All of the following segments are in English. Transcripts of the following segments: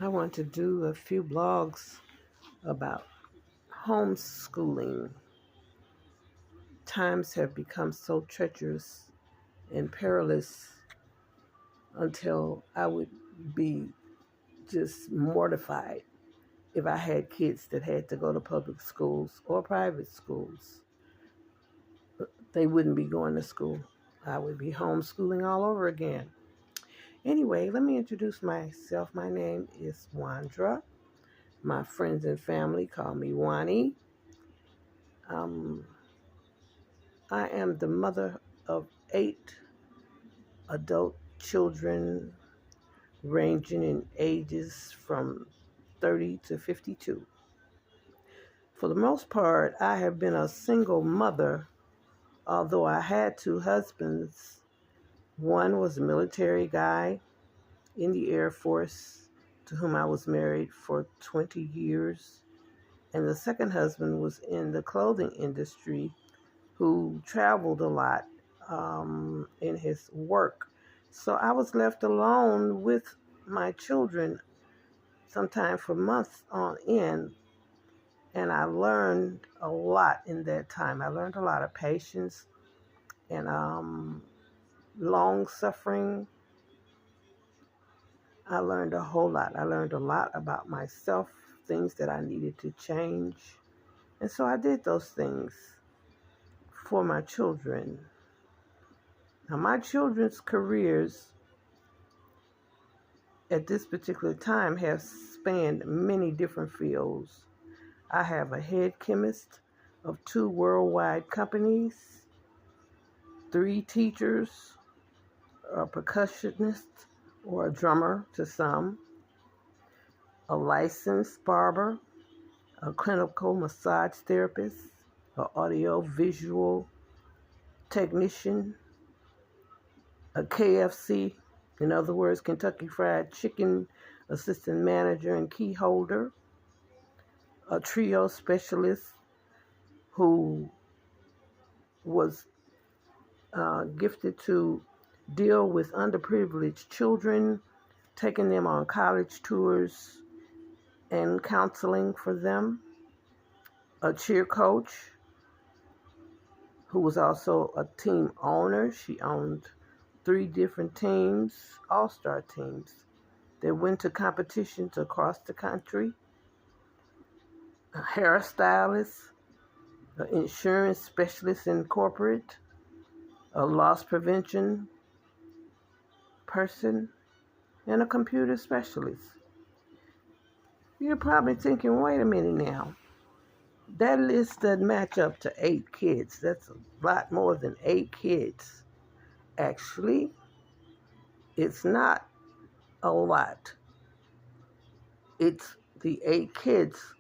I want to do a few blogs about homeschooling. Times have become so treacherous and perilous until I would be just mortified if I had kids that had to go to public schools or private schools. They wouldn't be going to school. I would be homeschooling all over again. Anyway, let me introduce myself. My name is Wandra. My friends and family call me Wani. Um, I am the mother of 8 adult children ranging in ages from 30 to 52. For the most part, I have been a single mother, although I had 2 husbands. One was a military guy in the Air Force to whom I was married for 20 years. And the second husband was in the clothing industry who traveled a lot in his work. So I was left alone with my children sometimes for months on end. And I learned a lot in that time. I learned a lot of patience and long suffering. I learned a whole lot. I learned a lot about myself, things that I needed to change. And so I did those things for my children. Now, my children's careers at this particular time have spanned many different fields. I have a head chemist of 2 worldwide companies, 3 teachers, a percussionist or a drummer to some, a licensed barber, a clinical massage therapist, an audio-visual technician, a KFC, in other words, Kentucky Fried Chicken assistant manager and key holder, a trio specialist who was gifted to deal with underprivileged children, taking them on college tours and counseling for them, a cheer coach who was also a team owner. She owned 3 different teams, all-star teams, that went to competitions across the country, a hairstylist, an insurance specialist in corporate, a loss prevention person, and a computer specialist. You're probably thinking, wait a minute now. That list doesn't match up to 8 kids. That's a lot more than 8 kids. Actually, it's not a lot. It's the 8 kids.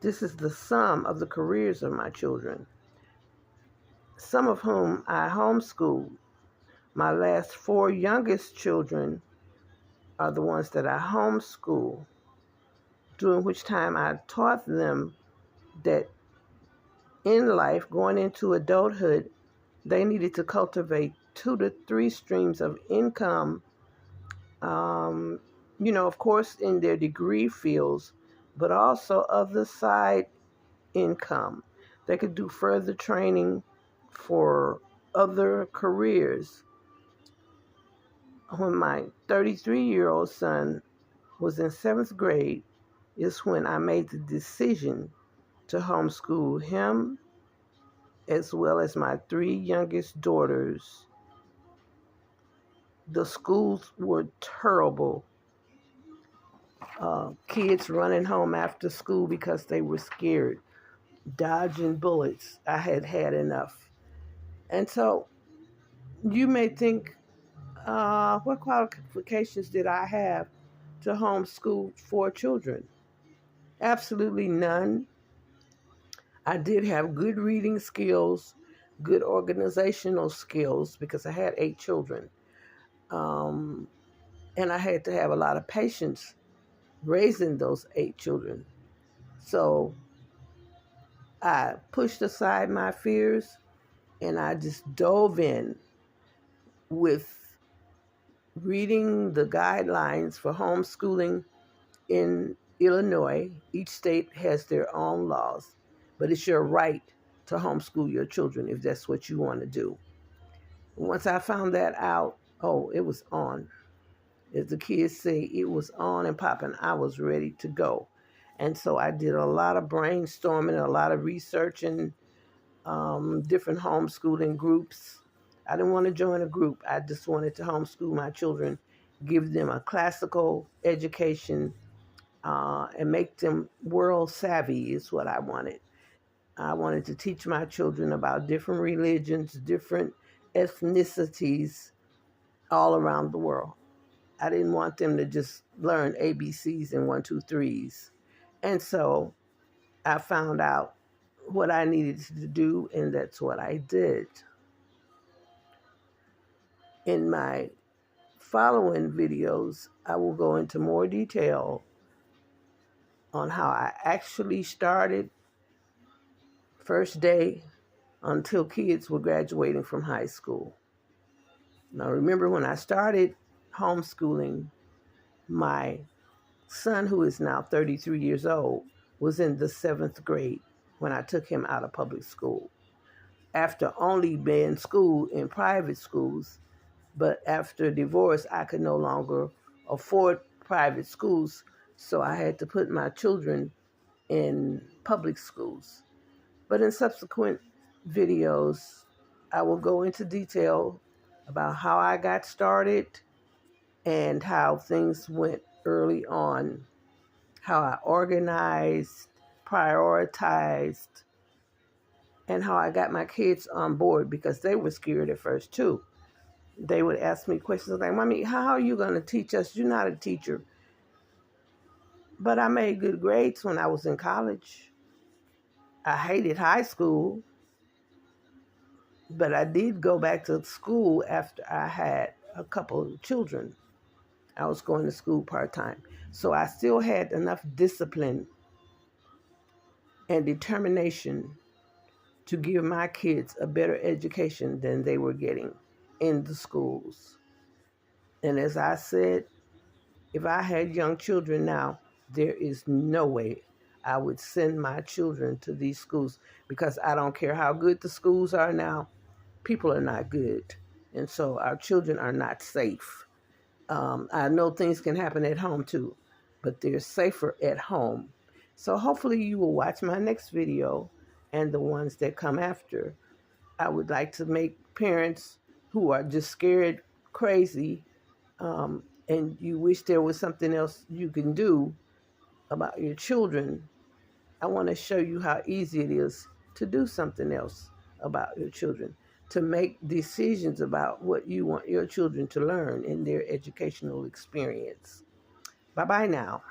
This is the sum of the careers of my children, some of whom I homeschooled. My last 4 youngest children are the ones that I homeschool, during which time I taught them that in life, going into adulthood, they needed to cultivate 2 to 3 streams of income, of course, in their degree fields, but also other side income. They could do further training for other careers. When my 33-year-old son was in 7th grade is when I made the decision to homeschool him as well as my 3 youngest daughters. The schools were terrible. Kids running home after school because they were scared, dodging bullets. I had had enough. And so you may think, what qualifications did I have to homeschool 4 children? Absolutely none. I did have good reading skills, good organizational skills, because I had 8 children. And I had to have a lot of patience raising those 8 children. So I pushed aside my fears and I just dove in with reading the guidelines for homeschooling in Illinois, each state has their own laws, but it's your right to homeschool your children if that's what you want to do. Once I found that out, oh, it was on. As the kids say, it was on and popping. I was ready to go. And so I did a lot of brainstorming, a lot of researching, different homeschooling groups. I didn't want to join a group. I just wanted to homeschool my children, give them a classical education, and make them world savvy is what I wanted. I wanted to teach my children about different religions, different ethnicities all around the world. I didn't want them to just learn ABCs and one, two, threes. And so I found out what I needed to do, and that's what I did. In my following videos, I will go into more detail on how I actually started first day until kids were graduating from high school. Now, remember when I started homeschooling, my son, who is now 33 years old, was in the 7th grade when I took him out of public school. After only being in school in private schools, but after divorce, I could no longer afford private schools, so I had to put my children in public schools. But in subsequent videos, I will go into detail about how I got started and how things went early on, how I organized, prioritized, and how I got my kids on board, because they were scared at first too. They would ask me questions like, "Mommy, how are you going to teach us? You're not a teacher." But I made good grades when I was in college. I hated high school, but I did go back to school after I had a couple of children. I was going to school part-time. So I still had enough discipline and determination to give my kids a better education than they were getting in the schools. And as I said, if I had young children now, there is no way I would send my children to these schools, because I don't care how good the schools are now, people are not good. And so our children are not safe. I know things can happen at home too, but they're safer at home. So hopefully you will watch my next video and the ones that come after. I would like to make parents who are just scared crazy, and you wish there was something else you can do about your children. I want to show you how easy it is to do something else about your children, to make decisions about what you want your children to learn in their educational experience. Bye-bye now.